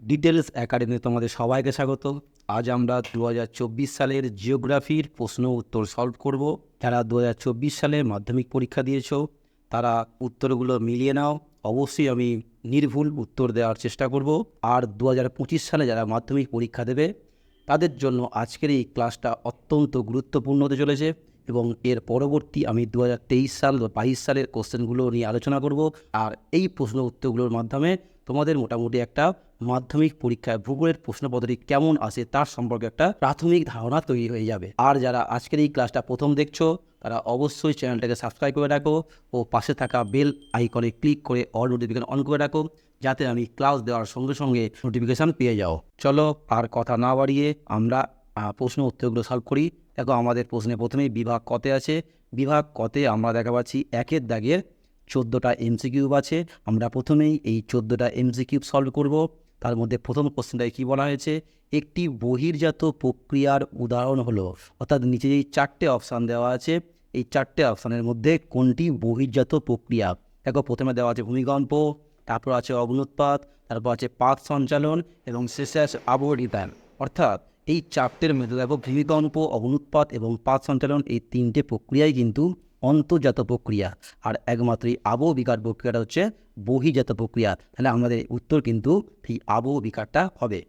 Details academy তোমাদের সবাইকে স্বাগত। আজ আমরা 2024 সালের জিওগ্রাফির প্রশ্ন উত্তর সলভ করব। যারা 2024 সালে মাধ্যমিক পরীক্ষা দিয়েছো তারা উত্তরগুলো মিলিয়ে নাও। অবশ্যই আমি নির্ভুল উত্তর দেওয়ার চেষ্টা করব। আর 2025 সালে যারা মাধ্যমিক পরীক্ষা দেবে তাদের জন্য আজকের এই ক্লাসটা অত্যন্ত গুরুত্বপূর্ণ হতে চলেছে এবং এর পরবর্তী আমি 2023 সাল বা 22 সালের কোশ্চেনগুলো নিয়ে আলোচনা করব। আর এই প্রশ্ন উত্তরগুলোর মাধ্যমে তোমাদের মোটামুটি একটা মাধ্যমিক পরীক্ষায় ভূগোলের প্রশ্নপত্রটি কেমন আসে তার সম্পর্কে একটা প্রাথমিক ধারণা তৈরি হয়ে যাবে। আর যারা আজকের এই ক্লাসটা প্রথম দেখছো তারা অবশ্যই চ্যানেলটাকে সাবস্ক্রাইব করে রাখো ও পাশে থাকা বেল আইকনে ক্লিক করে অল নোটিফিকেশন অন করে রাখো, যাতে আমি ক্লাস দেওয়ার সঙ্গে সঙ্গে নোটিফিকেশান পেয়ে যাও। চলো আর কথা না বাড়িয়ে আমরা প্রশ্ন উত্তরগুলো সলভ করি। দেখো আমাদের প্রশ্নে প্রথমেই বিভাগ কতে আছে। বিভাগ কতে আমরা দেখা পাচ্ছি একের দাগের 14টা এমসিকিউ আছে। আমরা প্রথমেই এই 14টা এমসিকিউ সলভ করব। তার মধ্যে প্রথম কোশ্চেনটায় কী বলা হয়েছে, একটি বহির্জাত প্রক্রিয়ার উদাহরণ হলো, অর্থাৎ নিচে যেই 4টে অপশান দেওয়া আছে এই 4টে অপশানের মধ্যে কোনটি বহির্জাত প্রক্রিয়া। দেখো প্রথমে দেওয়া আছে ভূমিকম্প, তারপর আছে অগ্নুৎপাত, তারপর আছে পাত সঞ্চালন এবং শেষে আছে আবহবিজ্ঞান। অর্থাৎ এই 4টের মধ্যে দেখো ভূমিকম্প, অগ্নুৎপাত এবং পাত সঞ্চালন এই 3টে প্রক্রিয়াই কিন্তু অন্তর্জাত প্রক্রিয়া, আর একমাত্র এই আবহবিকার প্রক্রিয়াটা হচ্ছে বহির্জাত প্রক্রিয়া। তাহলে আমাদের উত্তর কিন্তু এই আবহবিকারটা হবে।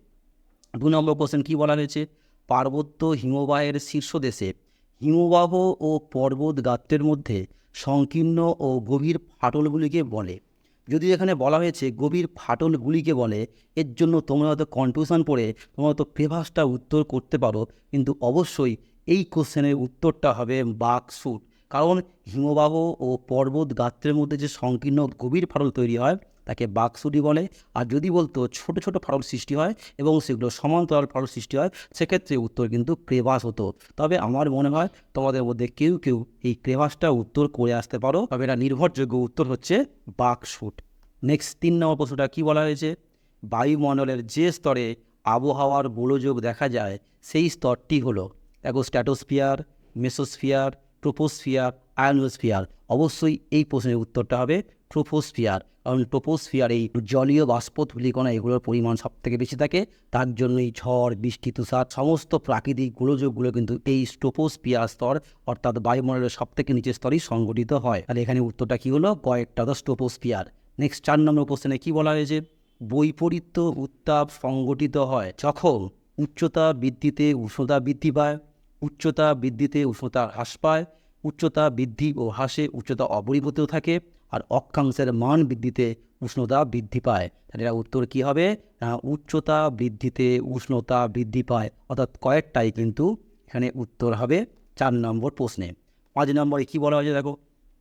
2 নম্বর কোশ্চেন কী বলা হয়েছে, পার্বত্য হিমবাহের শীর্ষদেশে হিমবাহ ও পর্বত গাত্রের মধ্যে সংকীর্ণ ও গভীর ফাটলগুলিকে বলে। যদি এখানে বলা হয়েছে গভীর ফাটলগুলিকে বলে, এর জন্য তোমরা হয়তো কনফিউশন পড়ে তোমরা হয়তো প্রেভাসটা উত্তর করতে পারো, কিন্তু অবশ্যই এই কোশ্চেনের উত্তরটা হবে বাকস্রুট। কারণ হিমবাহ ও পর্বত গাত্রের মধ্যে যে সংকীর্ণ গভীর ফাটল তৈরি হয় তাকে বাকস্রুটই বলে। আর যদি বলতো ছোট ছোট ফাটল সৃষ্টি হয় এবং সেগুলো সমান্তরাল ফাটল সৃষ্টি হয়, সেক্ষেত্রে উত্তর কিন্তু ক্রেভাস হতো। তবে আমার মনে হয় তোমাদের মধ্যে কেউ কেউ এই ক্রেভাসটা উত্তর করে আসতে পারো, তবে এটা নির্ভরযোগ্য উত্তর হচ্ছে বাকস্রুট। নেক্সট 3 নম্বর প্রশ্নটা কী বলা হয়েছে, বায়ুমণ্ডলের যে স্তরে আবহাওয়ার গোলযোগ দেখা যায় সেই স্তরটি হলো, দেখো স্ট্র্যাটোস্ফিয়ার, মেসোস্ফিয়ার, ট্রোপোস্ফিয়ার, আয়নোস্ফিয়ার। অবশ্যই এই প্রশ্নের উত্তরটা হবে ট্রোপোস্ফিয়ার, কারণ ট্রোপোস্ফিয়ার এই জলীয় বাষ্প ধূলিকণা এগুলোর পরিমাণ সবথেকে বেশি থাকে। তার জন্যই ঝড়, বৃষ্টি, তুষার সমস্ত প্রাকৃতিক গোলযোগগুলো কিন্তু এই ট্রোপোস্ফিয়ার স্তর অর্থাৎ বায়ুমণ্ডলের সবথেকে নিচের স্তরেই সংঘটিত হয়। তাহলে এখানে উত্তরটা কী হলো, কয়েকটা ট্রোপোস্ফিয়ার। নেক্সট 4 নম্বর কোশ্চেনে কী বলা হয়েছে, বৈপরীত্য উত্তাপ সংঘটিত হয় যখন উচ্চতা বৃদ্ধিতে উষ্ণতা বৃদ্ধি পায়, উচ্চতা বৃদ্ধিতে উষ্ণতা হ্রাস পায়, উচ্চতা বৃদ্ধি ও হ্রাসে উচ্চতা অপরিবর্তিত থাকে, আর অক্ষাংশের মান বৃদ্ধিতে উষ্ণতা বৃদ্ধি পায়। তাহলে এটা উত্তর কী হবে, উচ্চতা বৃদ্ধিতে উষ্ণতা বৃদ্ধি পায়, অর্থাৎ কয়েকটাই কিন্তু এখানে উত্তর হবে 4 নম্বর প্রশ্নে। 5 নম্বরে কী বলা হয়েছে, দেখো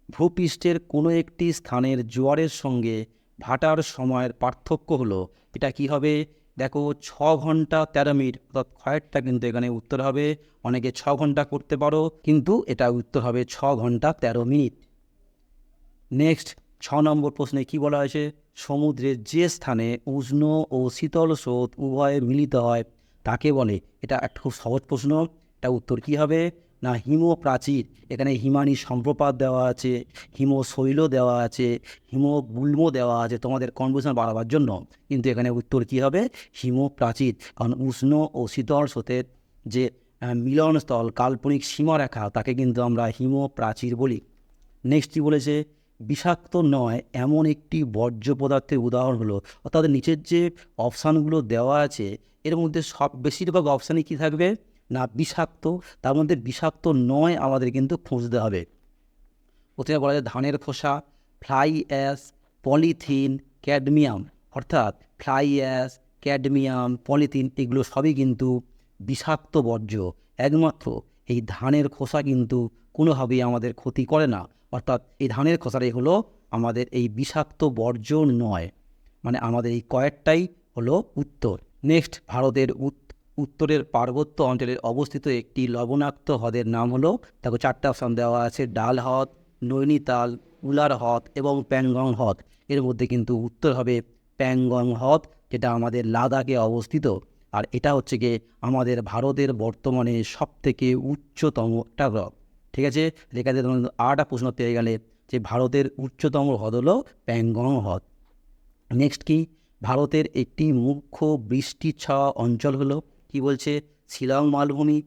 ভূপৃষ্ঠের কোনো একটি স্থানের জোয়ারের সঙ্গে ভাটার সময়ের পার্থক্য হলো, এটা কি হবে, দেখো 6 ঘন্টা 13 মিনিট, অর্থাৎ কয়েকটা কিন্তু এখানে উত্তর হবে। অনেকে 6 ঘন্টা করতে পারো, কিন্তু এটা উত্তর হবে 6 ঘন্টা 13 মিনিট। নেক্সট 6 নম্বর প্রশ্নে কি বলা হয়েছে, সমুদ্রের যে স্থানে উষ্ণ ও শীতল স্রোত উভয়ে মিলিত হয় তাকে বলে, এটা একটা খুব সহজ প্রশ্ন। এটা উত্তর কি হবে না হিমপ্রাচীর। এখানে হিমানি সম্প্রপাত দেওয়া আছে, হিমশৈল দেওয়া আছে, হিমগুল্ম দেওয়া আছে তোমাদের কনফিউশন বাড়াবার জন্য, কিন্তু এখানে উত্তর কি হবে হিমপ্রাচীর। কারণ উষ্ণ ও শীতল স্রোতের যে মিলনস্থল কাল্পনিক সীমারেখা তাকে কিন্তু আমরা হিমপ্রাচীর বলি। নেক্সট কী বলেছে, বিষাক্ত নয় এমন একটি বর্জ্য পদার্থের উদাহরণ হলো, অর্থাৎ নিচের যে অপশানগুলো দেওয়া আছে এর মধ্যে বেশিরভাগ অপশানই কী থাকবে না বিষাক্ত। তার মধ্যে বিষাক্ত নয় আমাদের কিন্তু খুঁজতে হবে। প্রথমে বলা যায় ধানের খোসা, ফ্লাই অ্যাশ, পলিথিন, ক্যাডমিয়াম। অর্থাৎ ফ্লাই অ্যাশ, ক্যাডমিয়াম, পলিথিন এগুলো সবই কিন্তু বিষাক্ত বর্জ্য। একমাত্র এই ধানের খোসা কিন্তু কোনোভাবেই আমাদের ক্ষতি করে না, অর্থাৎ এই ধানের খোসাটাই হলো আমাদের এই বিষাক্ত বর্জ্য নয়। মানে আমাদের এই কয়েকটাই হলো উত্তর। নেক্সট, ভারতের উত্তরের পার্বত্য অঞ্চলে অবস্থিত একটি লবণাক্ত হ্রদের নাম হলো, দেখো 4টে অপশান দেওয়া আছে, ডাল হ্রদ, নৈনিতাল, উলার হ্রদ এবং প্যাংগং হ্রদ। এর মধ্যে কিন্তু উত্তর হবে প্যাংগং হ্রদ, যেটা আমাদের লাদাখে অবস্থিত। আর এটা হচ্ছে গিয়ে আমাদের ভারতের বর্তমানে সবথেকে উচ্চতম একটা হ্রদ। ঠিক আছে, এখানে তোমরা 8টা প্রশ্ন পেয়ে গেলে যে ভারতের উচ্চতম হ্রদ হলো প্যাংগং হ্রদ। নেক্সট কি, ভারতের একটি মুখ্য বৃষ্টি ছাওয়া অঞ্চল হলো কি বলছে, শিলং মালভূমি,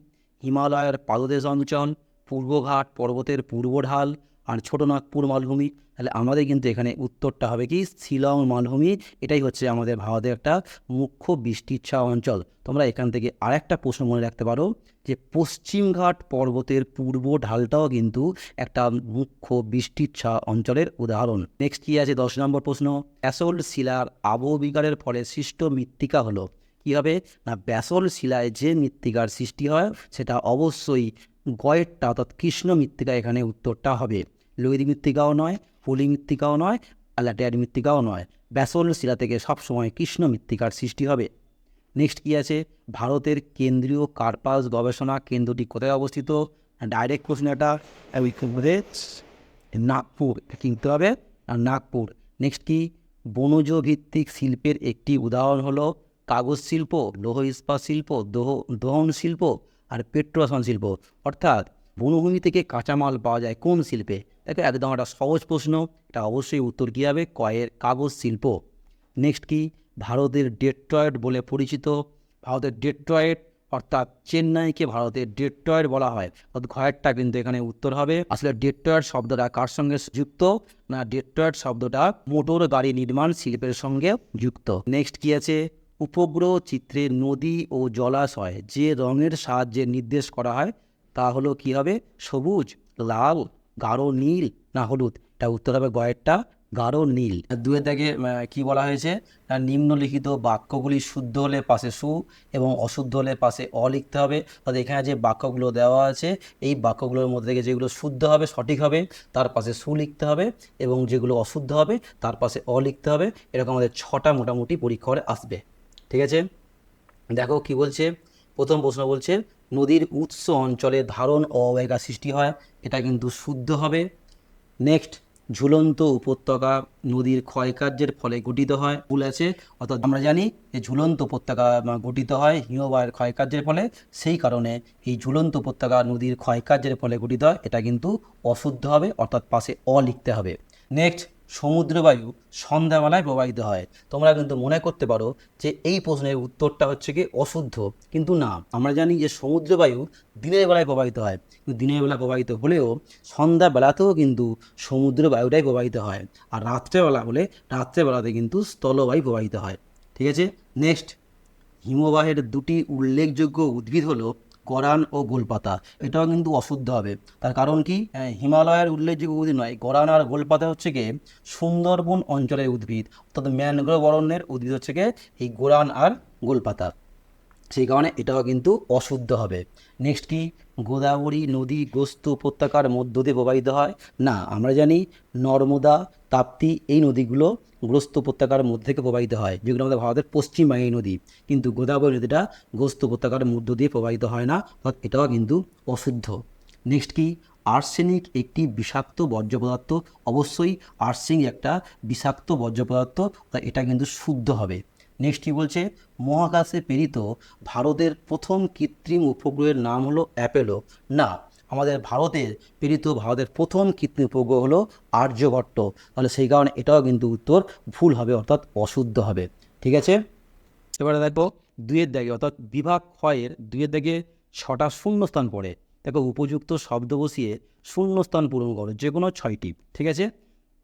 হিমালয়ের পাদদেশ অঞ্চল, পূর্বঘাট পর্বতের পূর্ব ঢাল আর ছোটনাগপুর মালভূমি। তাহলে আমাদের কিন্তু এখানে উত্তরটা হবে কি শিলং মালভূমি। এটাই হচ্ছে আমাদের ভারতের একটা মুখ্য বৃষ্টির ছাওয়া অঞ্চল। তোমরা এখান থেকে আরেকটা প্রশ্ন মনে রাখতে পারো যে পশ্চিমঘাট পর্বতের পূর্ব ঢালটাও কিন্তু একটা মুখ্য বৃষ্টির ছাওয়া অঞ্চলের উদাহরণ। নেক্সট কি আছে 10 নম্বর প্রশ্ন, ব্যাসল্ট শিলার আবহবিকারের ফলে সৃষ্ট মৃত্তিকা হলো কী হবে না, ব্যাসল্ট শিলায় যে মৃত্তিকার সৃষ্টি হয় সেটা অবশ্যই গয়েরটা অর্থাৎ কৃষ্ণ মৃত্তিকা এখানে উত্তরটা হবে। লোহিত মৃত্তিকাও নয়, পলি মৃত্তিকাও নয়, ল্যাটেরাইট মৃত্তিকাও নয়, ব্যাসল্ট শিলা থেকে সবসময় কৃষ্ণ মৃত্তিকার সৃষ্টি হবে। নেক্সট কী আছে, ভারতের কেন্দ্রীয় কার্পাস গবেষণা কেন্দ্রটি কোথায় অবস্থিত, ডাইরেক্ট প্রশ্ন এটা, নাগপুর কিনতে হবে, আর নাগপুর। নেক্সট কি, বনজ ভিত্তিক শিল্পের একটি উদাহরণ হলো কাগজ শিল্প, লৌহ ইস্পাত শিল্প, দহন শিল্প আর পেট্রোরসায়ন শিল্প। অর্থাৎ বনভূমি থেকে কাঁচামাল পাওয়া যায় কোন শিল্পে, দেখো একদম একটা সহজ প্রশ্ন, এটা অবশ্যই উত্তর কী হবে, কাগজ শিল্প। নেক্সট কি, ভারতের ডেট্রয়েট বলে পরিচিত, ভারতের ডেট্রয়েট অর্থাৎ চেন্নাইকে ভারতের ডেট্রয়েট বলা হয়, অর্থাৎ ঘয়েরটা কিন্তু এখানে উত্তর হবে। আসলে ডেট্রয়েট শব্দটা কার সঙ্গে যুক্ত না, ডেট্রয়েট শব্দটা মোটর গাড়ি নির্মাণ শিল্পের সঙ্গে যুক্ত। নেক্সট কি আছে, উপগ্রহ চিত্রে নদী ও জলাশয় যে রঙের সাহায্যে নির্দেশ করা হয় তা হলো কি হবে, সবুজ, লাল, গাঢ় নীল না হলুদ। এটা উত্তর হবে গয়েরটা, গাঢ় নীল। দুয়ের দাগে কি বলা হয়েছে, নিম্নলিখিত বাক্যগুলি শুদ্ধ হলে পাশে সু এবং অশুদ্ধ হলে পাশে অ লিখতে হবে। অর্থাৎ এখানে যে বাক্যগুলো দেওয়া আছে এই বাক্যগুলোর মধ্যে থেকে যেগুলো শুদ্ধ হবে সঠিক হবে তার পাশে সু লিখতে হবে, এবং যেগুলো অশুদ্ধ হবে তার পাশে অ লিখতে হবে। এরকম আমাদের 6টা মোটামুটি পরীক্ষা হলে আসবে। ঠিক আছে, দেখো কি বলছে, প্রথম প্রশ্ন বলছে নদীর উৎস অঞ্চলে ধারণ অববাহিকা সৃষ্টি হয়, এটা কিন্তু শুদ্ধ হবে। নেক্সট, ঝুলন্ত উপত্যকা নদীর ক্ষয়কার্যের ফলে গঠিত হয়, ভুল আছে। অর্থাৎ আমরা জানি যে ঝুলন্ত উপত্যকা গঠিত হয় হিমবাহের ক্ষয়কার্যের ফলে, সেই কারণে এই ঝুলন্ত উপত্যকা নদীর ক্ষয়কার্যের ফলে গঠিত হয়, এটা কিন্তু অশুদ্ধ হবে, অর্থাৎ পাশে অ লিখতে হবে। নেক্সট, সমুদ্রবায়ু সন্ধ্যাবেলায় প্রবাহিত হয়। তোমরা কিন্তু মনে করতে পারো যে এই প্রশ্নের উত্তরটা হচ্ছে কি অশুদ্ধ, কিন্তু না, আমরা জানি যে সমুদ্রবায়ু দিনের বেলায় প্রবাহিত হয়, কিন্তু দিনের বেলা প্রবাহিত হলেও সন্ধ্যাবেলাতেও কিন্তু সমুদ্র বায়ুটাই প্রবাহিত হয়, আর রাত্রেবেলা হলে রাত্রেবেলাতে কিন্তু স্থলবায়ু প্রবাহিত হয়। ঠিক আছে, নেক্সট, হিমবাহের দুটি উল্লেখযোগ্য উদ্ভিদ হলো গরান ও গোলপাতা, এটাও কিন্তু অশুদ্ধ হবে। তার কারণ কি, হিমালয়ের উল্লেখযোগ্য উদ্ভিদ নয়, গরান আর গোলপাতা হচ্ছে গিয়ে সুন্দরবন অঞ্চলের উদ্ভিদ, অর্থাৎ ম্যানগ্রোভ অরণ্যের উদ্ভিদ হচ্ছে গিয়ে এই গরান আর গোলপাতা, সেই কারণে এটাও কিন্তু অশুদ্ধ হবে। নেক্সট কি, গোদাবরী নদী গ্রস্ত উপত্যকার মধ্য দিয়ে প্রবাহিত হয়, না, আমরা জানি নর্মদা, তাপ্তি এই নদীগুলো গ্রস্ত উপত্যকার মধ্যে থেকে প্রবাহিত হয়, যেগুলো আমাদের ভারতের পশ্চিমবঙ্গের নদী, কিন্তু গোদাবরী নদীটা গ্রস্ত উপত্যকার মধ্য দিয়ে প্রবাহিত হয় না, অর্থাৎ এটাও কিন্তু অশুদ্ধ। নেক্সট কি, আর্সেনিক একটি বিষাক্ত বর্জ্য পদার্থ, অবশ্যই আর্সেনিক একটা বিষাক্ত বর্জ্য পদার্থ, তাই এটা কিন্তু শুদ্ধ হবে। নেক্সট কী বলছে, মহাকাশে প্রেরিত ভারতের প্রথম কৃত্রিম উপগ্রহের নাম হলো অ্যাপোলো, না, আমাদের ভারতের প্রথম কৃত্রিম উপগ্রহ হলো আর্যভট্ট, তাহলে সেই কারণে এটাও কিন্তু উত্তর ভুল হবে, অর্থাৎ অশুদ্ধ হবে। ঠিক আছে, এবারে দেখো দুইয়ের দাগে, অর্থাৎ বিভাগ ক্ষয়ের দুইয়ের দাগে 6টা শূন্যস্থান পড়ে, দেখো উপযুক্ত শব্দ বসিয়ে শূন্যস্থান পূরণ করো, যে কোনো 6টি। ঠিক আছে,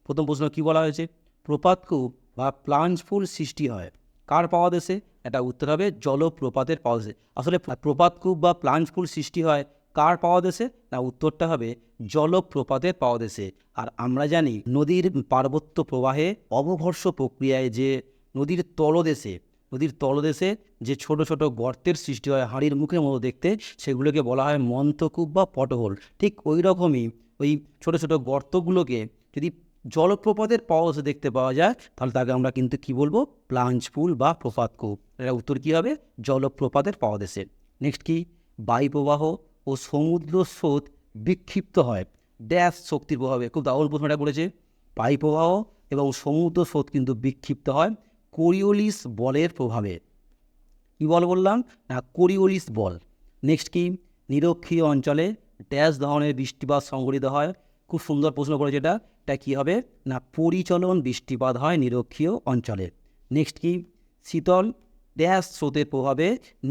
প্রথম প্রশ্ন কি বলা হয়েছে, প্রপাতকূপ বা প্লাঞ্চ পুল সৃষ্টি হয় কার পাদদেশে, এটা উত্তর হবে জলপ্রপাতের পাদদেশে। আসলে প্রপাতকূপ বা প্লাঞ্চ পুল সৃষ্টি হয় কার পাদদেশে, না উত্তরটা হবে জলপ্রপাতের পাদদেশে। আর আমরা জানি নদীর পার্বত্য প্রবাহে অবঘর্ষ প্রক্রিয়ায় যে নদীর তলদেশে যে ছোট ছোট গর্তের সৃষ্টি হয় হাঁড়ির মুখের মতো দেখতে, সেগুলোকে বলা হয় মন্থকূপ বা পটহোল। ঠিক ওই রকমই ওই ছোট ছোট গর্তগুলোকে যদি জলপ্রপাতের পাদদেশে দেখতে পাওয়া যায়, তাহলে তাকে আমরা কিন্তু কি বলবো, প্লাঞ্চ পুল বা প্রপাতকূপ। এটা উত্তর কী হবে, জলপ্রপাতের পাদদেশে। নেক্সট কি, বায়ুপ্রবাহ ও সমুদ্র স্রোত বিক্ষিপ্ত হয় ড্যাশ শক্তির প্রভাবে, খুব দারুণ প্রশ্নটা বলেছে। বায়ুপ্রবাহ এবং সমুদ্র স্রোত কিন্তু বিক্ষিপ্ত হয় কোরিওলিস বলের প্রভাবে। কী বল বললাম, না কোরিওলিস বল। নেক্সট কি, নিরক্ষীয় অঞ্চলে ড্যাশ ধরনের বৃষ্টিপাত সংঘটিত হয়, খুব সুন্দর প্রশ্ন করেছে এটা কী হবে, না পরিচলন বৃষ্টিপাত হয় নিরক্ষীয় অঞ্চলে। নেক্সট কি, শীতল ড্যাশ স্রোতের প্রভাবে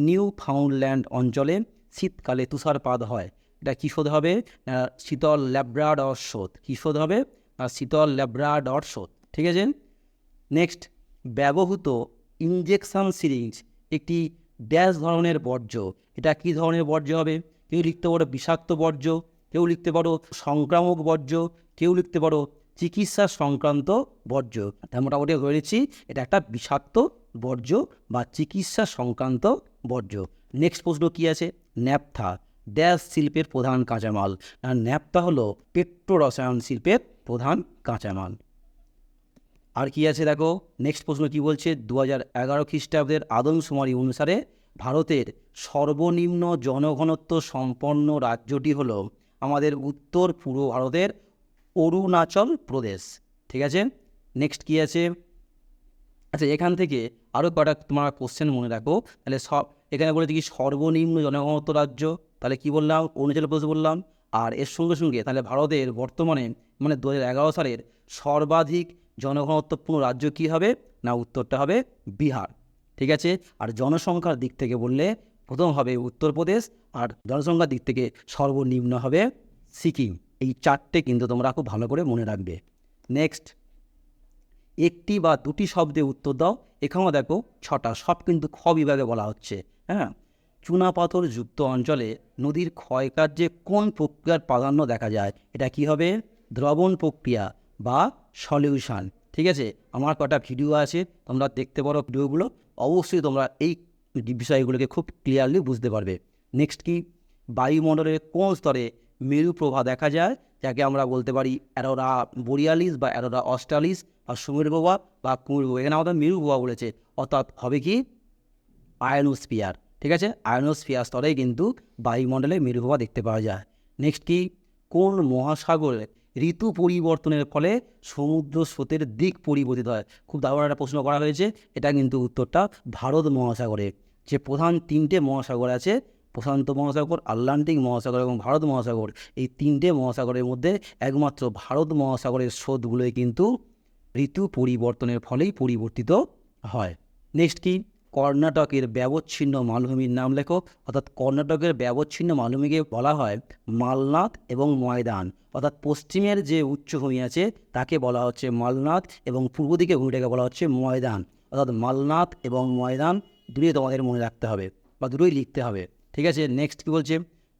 নিউ ফাউন্ডল্যান্ড অঞ্চলে শীতকালে তুষারপাত হয়। এটা কী স্রোত হবে না, শীতল ল্যাব্রাডর স্রোত। কী স্রোত হবে না, শীতল ল্যাব্রাডর স্রোত। ঠিক আছে। নেক্সট, ব্যবহৃত ইনজেকশন সিরিঞ্জ একটি ড্যাশ ধরনের বর্জ্য। এটা কী ধরনের বর্জ্য হবে? কেউ লিখতে পারো বিষাক্ত বর্জ্য, কেউ লিখতে পারো সংক্রামক বর্জ্য, কেউ লিখতে পারো চিকিৎসা সংক্রান্ত বর্জ্য। তার মোটামুটি ধরে নিচ্ছি এটা একটা বিষাক্ত বর্জ্য বা চিকিৎসা সংক্রান্ত বর্জ্য। নেক্সট প্রশ্ন কী আছে, ন্যাপথা ড্যাশ শিল্পের প্রধান কাঁচামাল। আর ন্যাপথা হলো পেট্রোরসায়ন শিল্পের প্রধান কাঁচামাল। আর কি আছে দেখো, নেক্সট প্রশ্ন কি বলছে, 2011 খ্রিস্টাব্দের আদমশুমারি অনুসারে ভারতের সর্বনিম্ন জনঘনত্ব সম্পন্ন রাজ্যটি হলো আমাদের উত্তর পূর্ব ভারতের অরুণাচল প্রদেশ। ঠিক আছে। নেক্সট কি আছে, আচ্ছা এখান থেকে আরও কটা তোমার কোশ্চেন মনে রাখো। তাহলে এখানে বলেছে কি সর্বনিম্ন জনঘনত্ব রাজ্য, তাহলে কি বললাম, অরুণাচল প্রদেশ বললাম। আর এর সঙ্গে সঙ্গে তাহলে ভারতের বর্তমানে 2011 সালের সর্বাধিক জনঘনত্বপূর্ণ রাজ্য কী হবে না, উত্তরটা হবে বিহার। ঠিক আছে। আর জনসংখ্যার দিক থেকে বললে প্রথম হবে উত্তরপ্রদেশ, আর জনসংখ্যার দিক থেকে সর্বনিম্ন হবে সিকিম। এই চারটে কিন্তু তোমরা খুব ভালো করে মনে রাখবে। নেক্সট, একটি বা দুটি শব্দে উত্তর দাও। এখানেও দেখো ছটা, সব কিন্তু খ বিভাগে বলা হচ্ছে। হ্যাঁ, চুনাপাথর যুক্ত অঞ্চলে নদীর ক্ষয়কার্যে কোন প্রক্রিয়ার প্রাধান্য দেখা যায়? এটা কি হবে, দ্রবণ প্রক্রিয়া বা সলিউশন। ঠিক আছে। আমার কটা ভিডিও আছে, তোমরা দেখতে পারো ভিডিওগুলো, অবশ্যই তোমরা এই বিষয়গুলোকে খুব ক্লিয়ারলি বুঝতে পারবে। নেক্সট কি, বায়ুমণ্ডলের কোন স্তরে মেরু প্রভা দেখা যায়, যাকে আমরা বলতে পারি অ্যারোরা বোরিয়ালিস বা অ্যারোরা অস্ট্রালিস বা সুমেরু প্রভা বা কুমেরু প্রভা। এখানে আমাদের মেরু প্রভা বলেছে, অর্থাৎ হবে কি আয়নোস্ফিয়ার। ঠিক আছে, আয়নোস্ফিয়ার স্তরেই কিন্তু বায়ুমণ্ডলে মেরু প্রভা দেখতে পাওয়া যায়। নেক্সট কি, কোন মহাসাগরে ঋতু পরিবর্তনের ফলে সমুদ্র স্রোতের দিক পরিবর্তিত হয়? খুব দারুণ একটা প্রশ্ন করা হয়েছে। এটা কিন্তু উত্তরটা ভারত মহাসাগরে। যে প্রধান তিনটে মহাসাগর আছে, প্রশান্ত মহাসাগর, আটলান্টিক মহাসাগর এবং ভারত মহাসাগর, এই তিনটে মহাসাগরের মধ্যে একমাত্র ভারত মহাসাগরের স্রোতগুলোই কিন্তু ঋতু পরিবর্তনের ফলেই পরিবর্তিত হয়। নেক্সট কি, কর্ণাটকের ব্যবচ্ছিন্ন মালভূমির নাম লেখো। অর্থাৎ কর্ণাটকের ব্যবচ্ছিন্ন মালভূমিকে বলা হয় মালনাথ এবং ময়দান। অর্থাৎ পশ্চিমের যে উচ্চভূমি আছে তাকে বলা হচ্ছে মালনাথ এবং পূর্ব দিকে ভূমিটাকে বলা হচ্ছে ময়দান। অর্থাৎ মালনাথ এবং ময়দান দুটোই তোমাদের মনে রাখতে হবে বা দুটোই লিখতে হবে। ঠিক আছে। নেক্সট কী বলছে,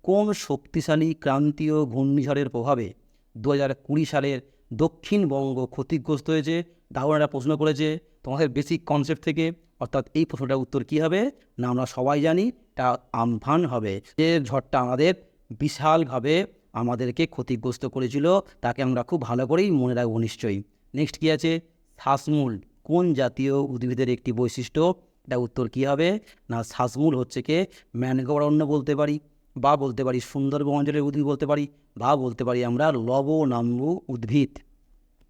কোন শক্তিশালী ক্রান্তীয় ঘূর্ণিঝড়ের প্রভাবে 2020 সালের দক্ষিণবঙ্গ ক্ষতিগ্রস্ত হয়েছে? দারুণ একটা প্রশ্ন করেছে তোমাদের বেসিক কনসেপ্ট থেকে। অর্থাৎ এই প্রশ্নটার উত্তর কী হবে না, আমরা সবাই জানি এটা আমফান হবে। যে ঝড়টা আমাদের বিশালভাবে আমাদেরকে ক্ষতিগ্রস্ত করেছিল, তাকে আমরা খুব ভালো করেই মনে রাখবো নিশ্চয়ই। নেক্সট কী আছে, শ্বাসমূল কোন জাতীয় উদ্ভিদের একটি বৈশিষ্ট্য? এটা উত্তর কী হবে না, শ্বাসমূল হচ্ছে কি ম্যানগ্রোভ অরণ্য বলতে পারি, বা বলতে পারি সুন্দরবন অঞ্চলের উদ্ভিদ বলতে পারি, বা বলতে পারি আমরা লবণাম্বু উদ্ভিদ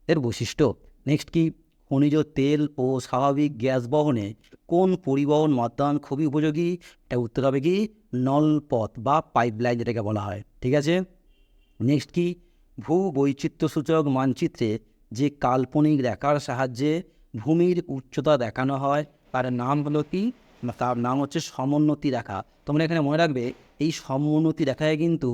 এর বৈশিষ্ট্য। নেক্সট কি, খনিজ তেল ও স্বাভাবিক গ্যাস বহনে কোন পরিবহন মাধ্যম খুবই উপযোগী? এটা উত্তর হবে কি নলপথ বা পাইপলাইন, যেটাকে বলা হয়। ঠিক আছে। নেক্সট কি, ভূবৈচিত্র্যসূচক মানচিত্রে যে কাল্পনিক রেখার সাহায্যে ভূমির উচ্চতা দেখানো হয় তার নাম হলো কি, তার নাম হচ্ছে সমোন্নতি রেখা। তোমরা এখানে মনে রাখবে এই সমোন্নতি রেখায় কিন্তু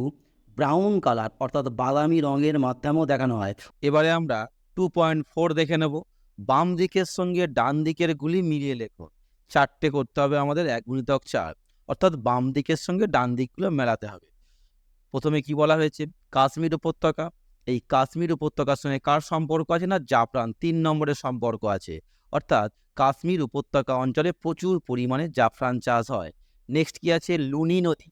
ব্রাউন কালার অর্থাৎ বাদামি রঙের মাধ্যমেও দেখানো হয়। এবারে আমরা 2.4 দেখে নেব। বাম দিকের সঙ্গে ডান দিকের গুলি মিলিয়ে লেখো। চারটে করতে হবে আমাদের, 1×4, অর্থাৎ বাম দিকের সঙ্গে ডান দিকগুলো মেলাতে হবে। প্রথমে কি বলা হয়েছে, কাশ্মীর উপত্যকা। এই কাশ্মীর উপত্যকার সঙ্গে কার সম্পর্ক আছে না, জাফরান, 3 নম্বরের সম্পর্ক আছে। অর্থাৎ কাশ্মীর উপত্যকা অঞ্চলে প্রচুর পরিমাণে জাফরান চাষ হয়। নেক্সট কি আছে, লুনি নদী।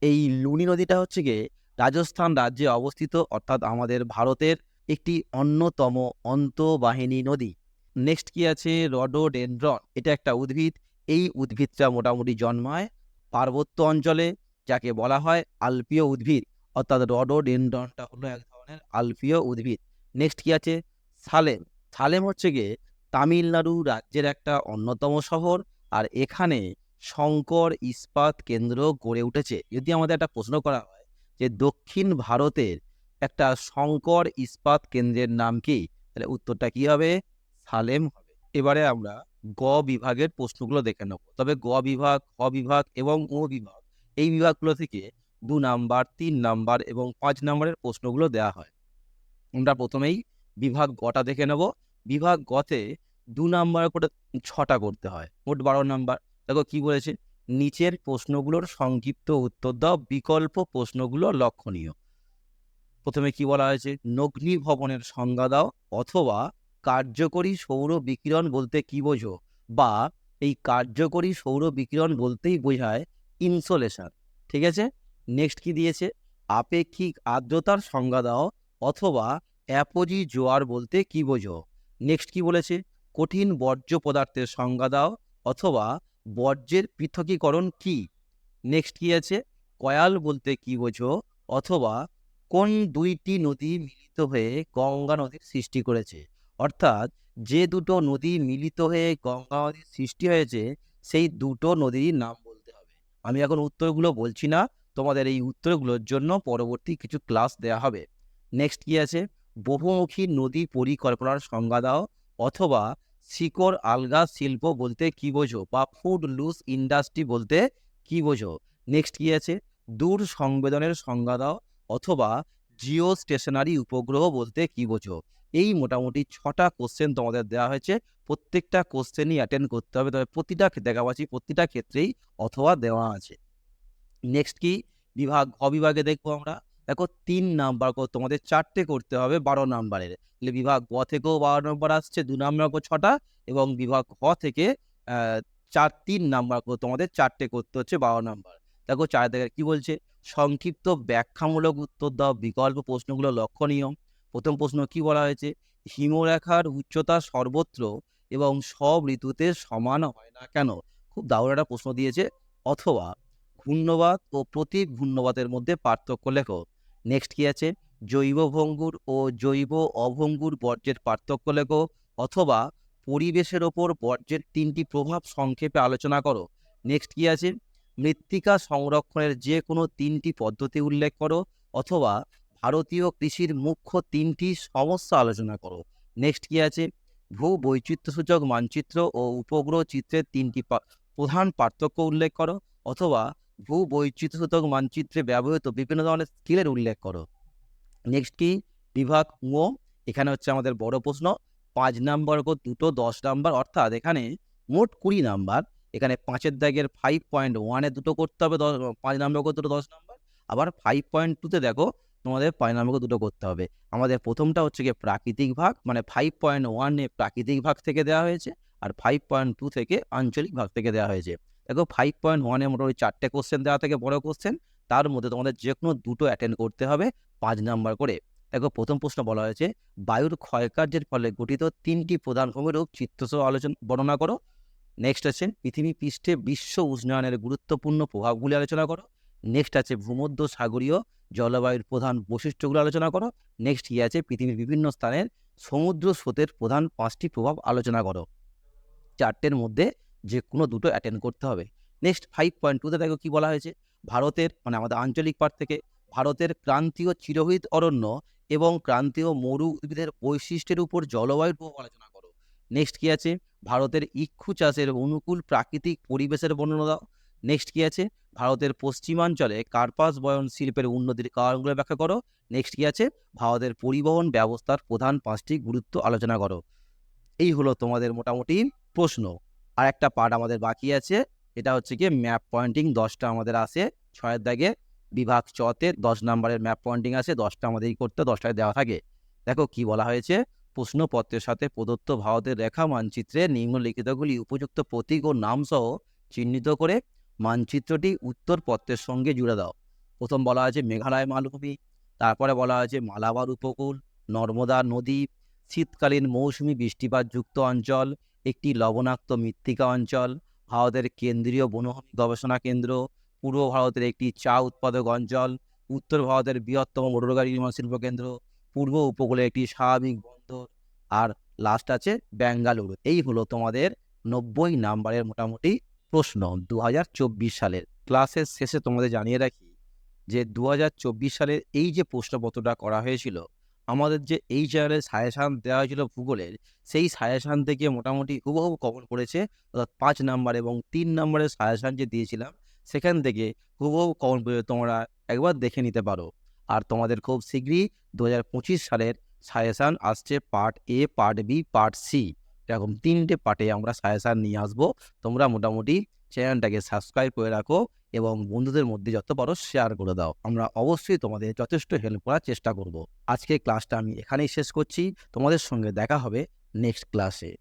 এই লুনি নদীটা হচ্ছে গিয়ে রাজস্থান রাজ্যে অবস্থিত, অর্থাৎ আমাদের ভারতের একটি অন্যতম অন্তঃবাহিনী নদী। নেক্সট কি আছে, রডোডেনড্রন। এটা একটা উদ্ভিদ, এই উদ্ভিদটা মোটামুটি জন্মায় পার্বত্য অঞ্চলে, যাকে বলা হয় আলপীয় উদ্ভিদ। অর্থাৎ রডোডেনড্রনটা হলো এক ধরনের আলপীয় উদ্ভিদ। নেক্সট কি আছে, সালেম। সালেম হচ্ছে গিয়ে তামিলনাড়ু রাজ্যের একটা অন্যতম শহর, আর এখানে শঙ্কর ইস্পাত কেন্দ্র গড়ে উঠেছে। যদি আমাদের একটা প্রশ্ন করা হয় যে দক্ষিণ ভারতের একটা শঙ্কর ইস্পাত কেন্দ্রের নাম কি, তাহলে উত্তরটা কি হবে, সালেম হবে। এবারে আমরা গ বিভাগের প্রশ্নগুলো দেখে নেব। তবে গ বিভাগ, খ বিভাগ এবং ও বিভাগ, এই বিভাগগুলো থেকে 2 নাম্বার, 3 নাম্বার এবং 5 নাম্বারের প্রশ্নগুলো দেওয়া হয়। আমরা প্রথমেই বিভাগ গটা দেখে নেব। বিভাগ গতে 2 নাম্বার করে 6টা করতে হয়, মোট 12 নাম্বার। দেখো কি বলেছে, নিচের প্রশ্নগুলোর সংক্ষিপ্ত উত্তর দাও, বিকল্প প্রশ্নগুলো লক্ষণীয়। প্রথমে কি বলা হয়েছে, নগ্নি ভবনের সংজ্ঞা দাও, অথবা কার্যকরী সৌর বিকিরণ বলতে কি বোঝো, বা এই কার্যকরী সৌর বিকিরণ বলতেই বোঝায় ইনসোলেশন। ঠিক আছে, নেক্সট কি দিয়েছে, আপেক্ষিক আর্দ্রতার সংজ্ঞা দাও, অথবা অ্যাপোজি জোয়ার বলতে কি বোঝো। নেক্সট কি বলেছে, কঠিন বর্জ্য পদার্থের সংজ্ঞা দাও, অথবা বর্জ্যের পৃথকীকরণ কি। নেক্সট কি আছে, কয়াল বলতে কি বোঝো, অথবা কোন 2টি নদী মিলিত হয়ে গঙ্গা নদীর সৃষ্টি করেছে। অর্থাৎ যে দুটো নদী মিলিত হয়ে গঙ্গা নদীর সৃষ্টি হয়েছে, সেই দুটো নদীর নাম বলতে হবে। আমি এখন উত্তরগুলো বলছি না, তোমাদের এই উত্তরগুলোর জন্য পরবর্তী কিছু ক্লাস দেওয়া হবে। নেক্সট কি আছে, বহুমুখী নদী পরিকল্পনার সংজ্ঞা দাও, অথবা শিকড় আলগা শিল্প বলতে কি বোঝো, বা ফুড লুজ ইন্ডাস্ট্রি বলতে কি বোঝো। নেক্সট কি আছে, দূর সংবেদনের সংজ্ঞা দাও, অথবা জিও স্টেশনারি উপগ্রহ বলতে কি বোঝো। এই মোটামুটি 6টা কোশ্চেন তোমাদের দেওয়া হয়েছে। প্রত্যেকটা কোশ্চেনই অ্যাটেন্ড করতে হবে, তবে প্রতিটা দেখাবাছি প্রতিটা ক্ষেত্রেই অথবা দেওয়া আছে। নেক্সট কি, বিভাগ খ বিভাগে দেখবো আমরা। দেখো 3 নাম্বার করে তোমাদের 4টে করতে হবে 12 নাম্বারের। বিভাগ গ থেকেও 12 নাম্বার আসছে, 2 নাম্বার করে 6টা, এবং বিভাগ খ থেকে 3 নাম্বার করে তোমাদের 4টে করতে হচ্ছে 12 নাম্বার। দেখো 4 থেকে কি বলছে, সংক্ষিপ্ত ব্যাখ্যামূলক উত্তর দাও, বিকল্প প্রশ্নগুলো লক্ষণীয়। প্রথম প্রশ্ন কি বলা হয়েছে, হিমরেখার উচ্চতা সর্বত্র এবং সব ঋতুতে সমান হয় না কেন। খুব দারুণ একটা প্রশ্ন দিয়েছে। অথবা ঘূর্ণবাত ও প্রতি ঘূর্ণবাতের মধ্যে পার্থক্য লেখো। নেক্সট কি আছে, জৈব ভঙ্গুর ও জৈব অভঙ্গুর বর্জ্যের পার্থক্য লেখো, অথবা পরিবেশের ওপর বর্জ্যের 3টি প্রভাব সংক্ষেপে আলোচনা করো। নেক্সট কি আছে, মৃত্তিকা সংরক্ষণের যে কোনো 3টি পদ্ধতি উল্লেখ করো, অথবা ভারতীয় কৃষির মুখ্য 3টি সমস্যা আলোচনা করো। নেক্সট কি আছে, ভূ বৈচিত্র্যসূচক মানচিত্র ও উপগ্রহ চিত্রের 3টি প্রধান পার্থক্য উল্লেখ করো, অথবা ভূ বৈচিত্র্যসূচক মানচিত্রে ব্যবহৃত বিভিন্ন ধরনের স্কিলের উল্লেখ করো। নেক্সট কি, বিভাগ ঙ, এখানে হচ্ছে আমাদের বড় প্রশ্ন। 5 নাম্বার করে দুটো 10 নাম্বার, অর্থাৎ এখানে মোট 20 নাম্বার। এখানে 5-এর দাগের 5.1-এ দুটো করতে হবে 5 নাম্বার করে দুটো 10 নাম্বার। আবার 5.2-তে দেখো তোমাদের 5 নাম্বার করে দুটো করতে হবে। আমাদের প্রথমটা হচ্ছে গিয়ে প্রাকৃতিক ভাগ, মানে 5.1-এ প্রাকৃতিক ভাগ থেকে দেওয়া হয়েছে, আর 5.2 থেকে আঞ্চলিক ভাগ থেকে দেওয়া হয়েছে। দেখো 5.1-এ মোটামুটি 4টে কোশ্চেন দেওয়া থেকে বড় কোশ্চেন, তার মধ্যে তোমাদের যে কোনো দুটো অ্যাটেন্ড করতে হবে 5 নাম্বার করে। দেখো প্রথম প্রশ্ন বলা হয়েছে, বায়ুর ক্ষয়কার্যের ফলে গঠিত 3টি প্রধান ভূমিরূপ চিত্রসহ আলোচনা বর্ণনা করো। নেক্সট আছে পৃথিবী পৃষ্ঠে বিশ্ব উষ্ণায়নের গুরুত্বপূর্ণ প্রভাবগুলি আলোচনা করো। নেক্সট আছে ভূমধ্য সাগরীয় জলবায়ুর প্রধান বৈশিষ্ট্যগুলো আলোচনা করো। নেক্সট কি আছে, পৃথিবীর বিভিন্ন স্থানের সমুদ্র স্রোতের প্রধান 5টি প্রভাব আলোচনা করো। 4টের মধ্যে যে কোনো দুটো অ্যাটেন্ড করতে হবে। নেক্সট 5.2-তে দেখো কি বলা হয়েছে, ভারতের, মানে আমাদের আঞ্চলিক পার্ট থেকে, ভারতের ক্রান্তীয় চিরহরিত অরণ্য এবং ক্রান্তীয় মরু উদ্ভিদের বৈশিষ্ট্যের উপর জলবায়ুর প্রভাব আলোচনা করো। নেক্সট কি আছে, ভারতের ইক্ষু চাষের অনুকূল প্রাকৃতিক পরিবেশের বর্ণনা দাও। নেক্সট কি আছে, ভারতের পশ্চিমাঞ্চলে কার্পাস বয়ন শিল্পের উন্নতির কারণগুলো ব্যাখ্যা করো। নেক্সট কি আছে, ভারতের পরিবহন ব্যবস্থার প্রধান 5টি গুরুত্ব আলোচনা করো। এই হলো তোমাদের মোটামুটি প্রশ্ন। আর একটা পার্ট আমাদের বাকি আছে, এটা হচ্ছে কি ম্যাপ পয়েন্টিং। 10টা আমাদের আসে 6-এর দাগে। বিভাগ চতে 10 নাম্বারের ম্যাপ পয়েন্টিং আছে, 10টা আমাদেরই করতে, 10টায় দেওয়া থাকে। দেখো কি বলা হয়েছে, প্রশ্নপত্রের সাথে প্রদত্ত ভারতের রেখা মানচিত্রে নিম্নলিখিতগুলি উপযুক্ত প্রতীক ও নাম সহ চিহ্নিত করে মানচিত্রটি উত্তরপত্রের সঙ্গে জুড়ে দাও। প্রথম বলা আছে মেঘালয় মালভূমি, তারপরে বলা হয়েছে মালাবার উপকূল, নর্মদা নদী, শীতকালীন মৌসুমি বৃষ্টিপাতযুক্ত অঞ্চল, একটি লবণাক্ত মৃত্তিকা অঞ্চল, ভারতের কেন্দ্রীয় বনভূমি গবেষণা কেন্দ্র, পূর্ব ভারতের একটি চা উৎপাদক অঞ্চল, উত্তর ভারতের বৃহত্তম মোটরগাড়ি নির্মাণ শিল্প কেন্দ্র, পূর্ব উপকূলে একটি স্বাভাবিক বন্দর, আর লাস্ট আছে বেঙ্গালুরু। এই হলো তোমাদের 90 নাম্বারের মোটামুটি প্রশ্ন 2024 সালের। ক্লাসের শেষে তোমাদের জানিয়ে রাখি যে 2024 সালের এই যে প্রশ্নপত্রটা করা হয়েছিল, আমাদের যে এই চ্যানেলে সাজেশান দেওয়া হয়েছিল ভূগোলের, সেই সাজেশান থেকে মোটামুটি হুবহু কমন পড়েছে। অর্থাৎ 5 নাম্বার এবং 3 নাম্বারের সাজেশান যে দিয়েছিলাম, সেখান থেকে হুবহু কমন পড়েছে। তোমরা একবার দেখে নিতে পারো। আর তোমাদের খুব শীঘ্রই 2025 সালের সাজেশান আসছে, part A, part B, part C. এরকম 3টে পার্টে আমরা সাজেশান নিয়ে আসবো। তোমরা মোটামুটি চ্যানেলটাকে সাবস্ক্রাইব করে রাখো এবং বন্ধুদের মধ্যে যত পারো শেয়ার করে দাও। আমরা অবশ্যই তোমাদের যথেষ্ট হেল্প করার চেষ্টা করব। আজকের ক্লাসটা আমি এখানেই শেষ করছি। তোমাদের সঙ্গে দেখা হবে নেক্সট ক্লাসে।